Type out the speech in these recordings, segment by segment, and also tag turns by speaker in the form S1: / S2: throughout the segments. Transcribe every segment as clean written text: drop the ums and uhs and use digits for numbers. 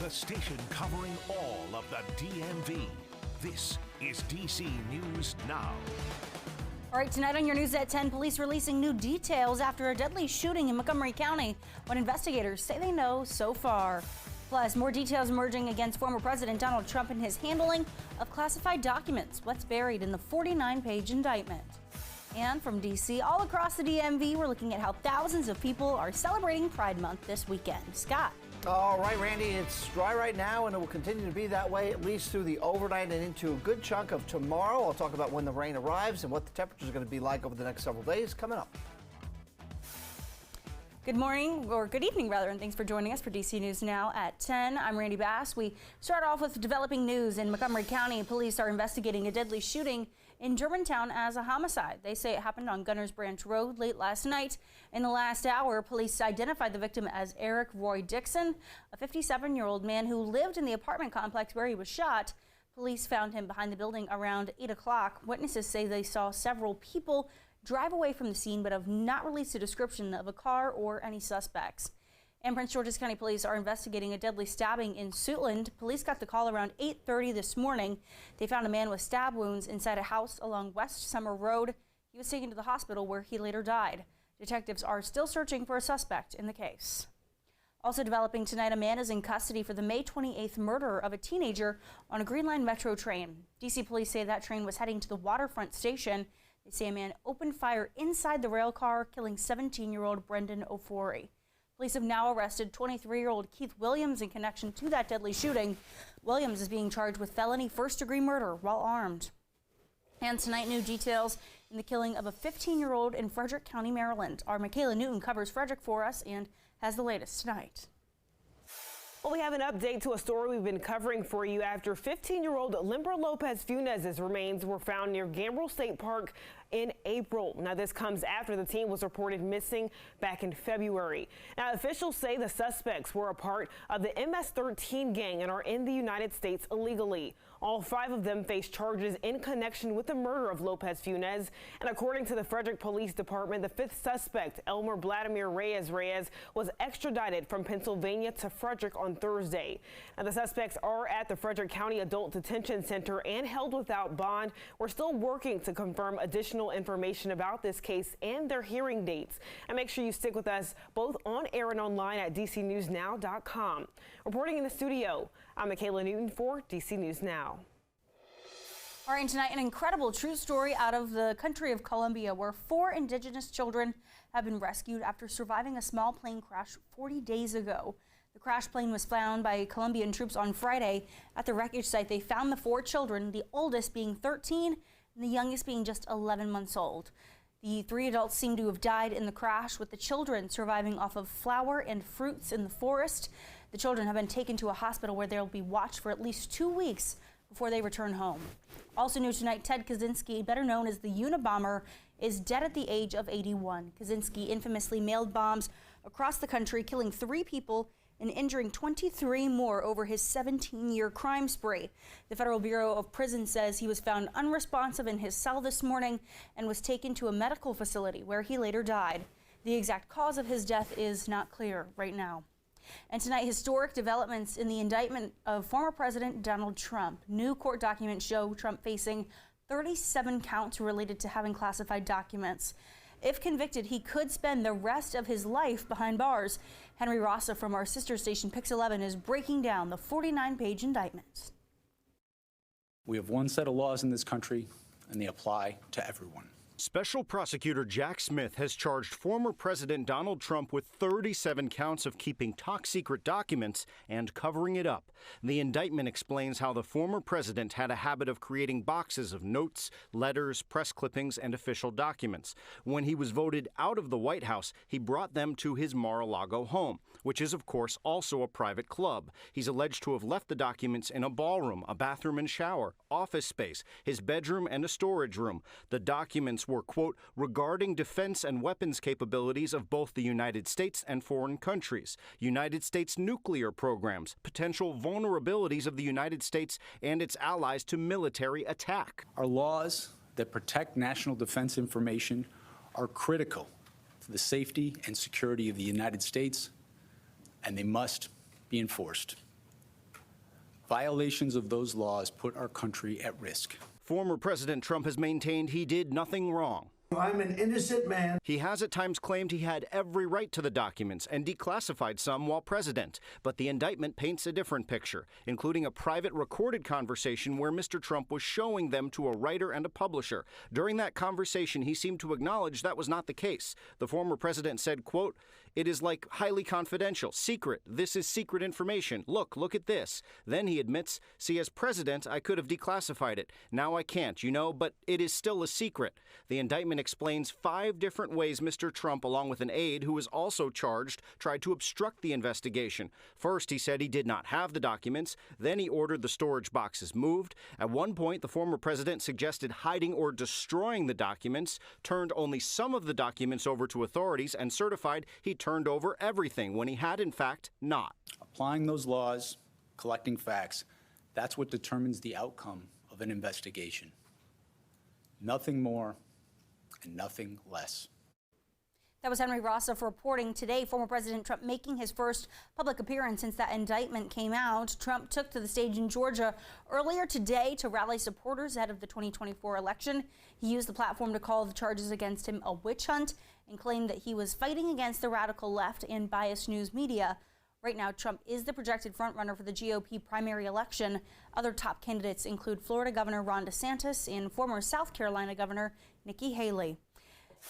S1: The station covering all of the DMV. This is DC News Now.
S2: All right, tonight on your news at 10, police releasing new details after a deadly shooting in Montgomery County, what investigators say they know so far. Plus, more details emerging against former President Donald Trump and his handling of classified documents. What's buried in the 49-page indictment? And from D.C. all across the DMV, we're looking at how thousands of people are celebrating Pride Month this weekend. Scott.
S3: All right, Randy, it's dry right now, and it will continue to be that way at least through the overnight and into a good chunk of tomorrow. I'll talk about when the rain arrives and what the temperatures are going to be like over the next several days coming up.
S2: Good morning, or good evening rather, and thanks for joining us for DC News Now at 10. I'm Randy Bass. We start off with developing news in Montgomery County. Police are investigating a deadly shooting in Germantown as a homicide. They say it happened on Gunners Branch Road late last night. In the last hour, police identified the victim as Eric Roy Dixon, a 57-year-old man who lived in the apartment complex where he was shot. Police found him behind the building around 8 o'clock. Witnesses say they saw several people drive away from the scene, but have not released a description of a car or any suspects. And Prince George's County Police are investigating a deadly stabbing in Suitland. Police got the call around 8:30 this morning. They found a man with stab wounds inside a house along West Summer Road. He was taken to the hospital where he later died. Detectives are still searching for a suspect in the case. Also developing tonight, a man is in custody for the May 28th murder of a teenager on a Green Line Metro train. DC police say that train was heading to the Waterfront station. They say a man opened fire inside the rail car, killing 17-year-old Brendan Ofori. Police have now arrested 23-year-old Keith Williams in connection to that deadly shooting. Williams is being charged with felony first-degree murder while armed. And tonight, new details in the killing of a 15-year-old in Frederick County, Maryland. Our Michaela Newton covers Frederick for us and has the latest tonight.
S4: Well, we have an update to a story we've been covering for you after 15-year-old Limber Lopez Funes's remains were found near Gambrel State Park in April. Now, this comes after the teen was reported missing back in February. Now, officials say the suspects were a part of the MS-13 gang and are in the United States illegally. All 5 of them face charges in connection with the murder of Lopez Funes. And according to the Frederick Police Department, the 5th suspect, Elmer Vladimir Reyes, was extradited from Pennsylvania to Frederick on Thursday. Now, the suspects are at the Frederick County Adult Detention Center and held without bond. We're still working to confirm additional information about this case and their hearing dates. And make sure you stick with us both on air and online at dcnewsnow.com. Reporting in the studio, I'm Michaela Newton for DC News Now.
S2: All right, tonight, an incredible true story out of the country of Colombia, where 4 indigenous children have been rescued after surviving a small plane crash 40 days ago. The crash plane was found by Colombian troops on Friday. At the wreckage site, they found the 4 children, the oldest being 13 and the youngest being just 11 months old. The 3 adults seem to have died in the crash, with the children surviving off of flower and fruits in the forest. The children have been taken to a hospital where they'll be watched for at least 2 weeks before they return home. Also new tonight, Ted Kaczynski, better known as the Unabomber, is dead at the age of 81. Kaczynski infamously mailed bombs across the country, killing 3 people and injuring 23 more over his 17-year crime spree. The Federal Bureau of Prisons says he was found unresponsive in his cell this morning and was taken to a medical facility where he later died. The exact cause of his death is not clear right now. And tonight, historic developments in the indictment of former President Donald Trump. New court documents show Trump facing 37 counts related to having classified documents. If convicted, he could spend the rest of his life behind bars. Henry Rossa from our sister station, Pix 11, is breaking down the 49-page indictment.
S5: We have one set of laws in this country, and they apply to everyone.
S6: Special Prosecutor Jack Smith has charged former President Donald Trump with 37 counts of keeping top-secret documents and covering it up. The indictment explains how the former president had a habit of creating boxes of notes, letters, press clippings, and official documents. When he was voted out of the White House, he brought them to his Mar-a-Lago home, which is, of course, also a private club. He's alleged to have left the documents in a ballroom, a bathroom and shower, office space, his bedroom, and a storage room. The documents were, quote, regarding defense and weapons capabilities of both the United States and foreign countries, United States nuclear programs, potential vulnerabilities of the United States and its allies to military attack.
S5: Our laws that protect national defense information are critical to the safety and security of the United States, and they must be enforced. Violations of those laws put our country at risk.
S6: Former President Trump has maintained he did nothing wrong.
S7: I'm an innocent man.
S6: He has at times claimed he had every right to the documents and declassified some while president. But the indictment paints a different picture, including a private recorded conversation where Mr. Trump was showing them to a writer and a publisher. During that conversation, he seemed to acknowledge that was not the case. The former president said, quote, "It is like highly confidential, secret. This is secret information. Look at this." Then he admits, "See, as president, I could have declassified it. Now I can't, but it is still a secret." The indictment explains 5 different ways Mr. Trump, along with an aide who was also charged, tried to obstruct the investigation. First, he said he did not have the documents. Then he ordered the storage boxes moved. At one point, the former president suggested hiding or destroying the documents, turned only some of the documents over to authorities, and certified he turned over everything when he had, in fact, not.
S5: Applying those laws, collecting facts, that's what determines the outcome of an investigation. Nothing more and nothing less.
S2: That was Henry Rossoff reporting today. Former President Trump making his first public appearance since that indictment came out. Trump took to the stage in Georgia earlier today to rally supporters ahead of the 2024 election. He used the platform to call the charges against him a witch hunt and claimed that he was fighting against the radical left and biased news media. Right now, Trump is the projected frontrunner for the GOP primary election. Other top candidates include Florida Governor Ron DeSantis and former South Carolina Governor Nikki Haley.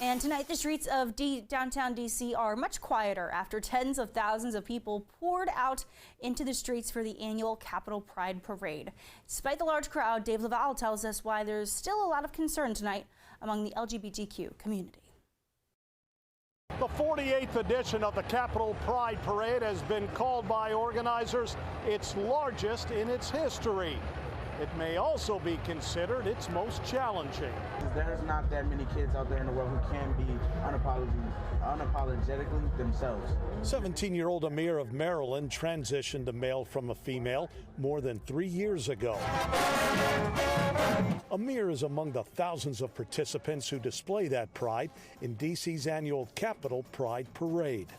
S2: And tonight, the streets of downtown D.C. are much quieter after tens of thousands of people poured out into the streets for the annual Capitol Pride Parade. Despite the large crowd, Dave Laval tells us why there's still a lot of concern tonight among the LGBTQ community.
S8: The 48th edition of the Capitol Pride Parade has been called by organizers its largest in its history. It may also be considered its most challenging.
S9: There's not that many kids out there in the world who can be unapologetically themselves.
S8: 17-year-old Amir of Maryland transitioned to male from a female more than 3 years ago. Amir is among the thousands of participants who display that pride in D.C.'s annual Capitol Pride Parade.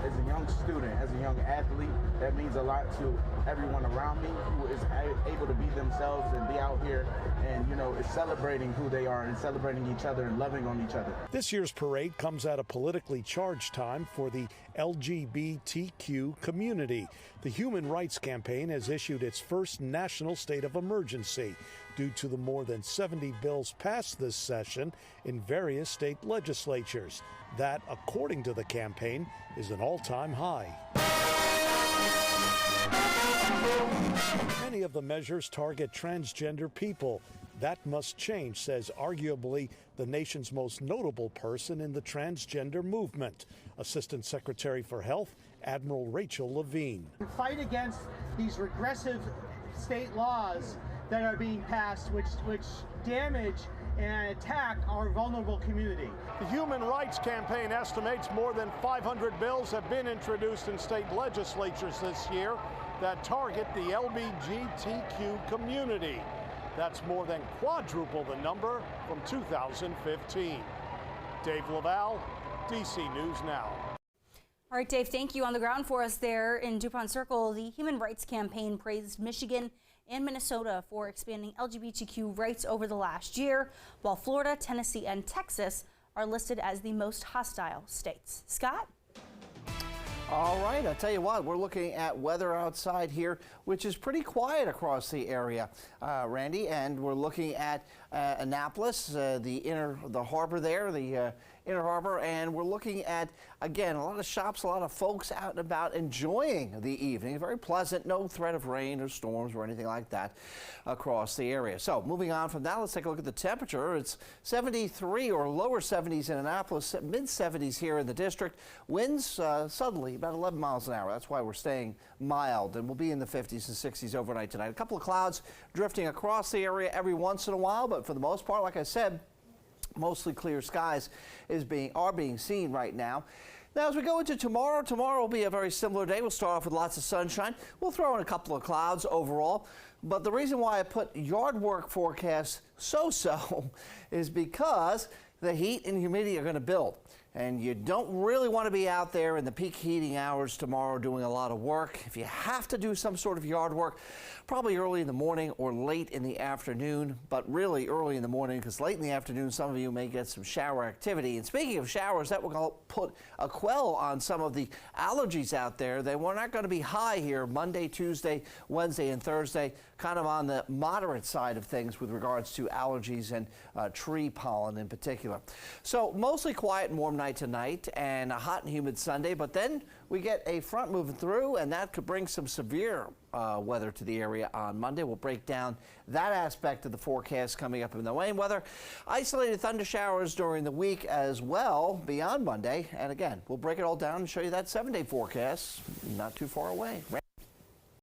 S9: As a young student, as a young athlete, that means a lot to everyone around me who is able to be themselves and be out here and, is celebrating who they are and celebrating each other and loving on each other.
S8: This year's parade comes at a politically charged time for the LGBTQ community. The Human Rights Campaign has issued its first national state of emergency due to the more than 70 bills passed this session in various state legislatures. That, according to the campaign, is an all-time high. Many of the measures target transgender people. That must change, says arguably the nation's most notable person in the transgender movement, Assistant Secretary for Health, Admiral Rachel Levine.
S10: Fight against these regressive state laws that are being passed, which damage and attack our vulnerable community.
S8: The Human Rights Campaign estimates more than 500 bills have been introduced in state legislatures this year that target the LGBTQ community. That's more than quadruple the number from 2015. Dave Laval, DC News Now.
S2: All right, Dave, thank you. On the ground for us there in DuPont Circle, the Human Rights Campaign praised Michigan and Minnesota for expanding LGBTQ rights over the last year, while Florida, Tennessee, and Texas are listed as the most hostile states. Scott?
S3: All right, I'll tell you what, we're looking at weather outside here, which is pretty quiet across the area, Randy, and we're looking at Annapolis, the harbor there, the Inner Harbor, and we're looking at, again, a lot of shops, a lot of folks out and about enjoying the evening. Very pleasant, no threat of rain or storms or anything like that across the area. So moving on from that, let's take a look at the temperature. It's 73 or lower 70s in Annapolis, mid 70s here in the district. Winds suddenly about 11 miles an hour. That's why we're staying mild, and we'll be in the 50s and 60s overnight tonight. A couple of clouds drifting across the area every once in a while, but for the most part, like I said, mostly clear skies are being seen right now. Now, as we go into tomorrow will be a very similar day. We'll start off with lots of sunshine. We'll throw in a couple of clouds overall. But the reason why I put yard work forecast so-so is because the heat and humidity are going to build. and you don't really want to be out there in the peak heating hours tomorrow doing a lot of work. If you have to do some sort of yard work, probably early in the morning or late in the afternoon, but really early in the morning, because late in the afternoon some of you may get some shower activity. And speaking of showers, that will put a quell on some of the allergies out there. They were not going to be high here Monday, Tuesday, Wednesday, and Thursday, kind of on the moderate side of things with regards to allergies and tree pollen in particular. So mostly quiet and warm night tonight and a hot and humid Sunday, but then we get a front moving through, and that could bring some severe weather to the area on Monday. We'll break down that aspect of the forecast coming up in the rain weather. Isolated thunder showers during the week as well beyond Monday. And again, we'll break it all down and show you that 7-day forecast not too far away.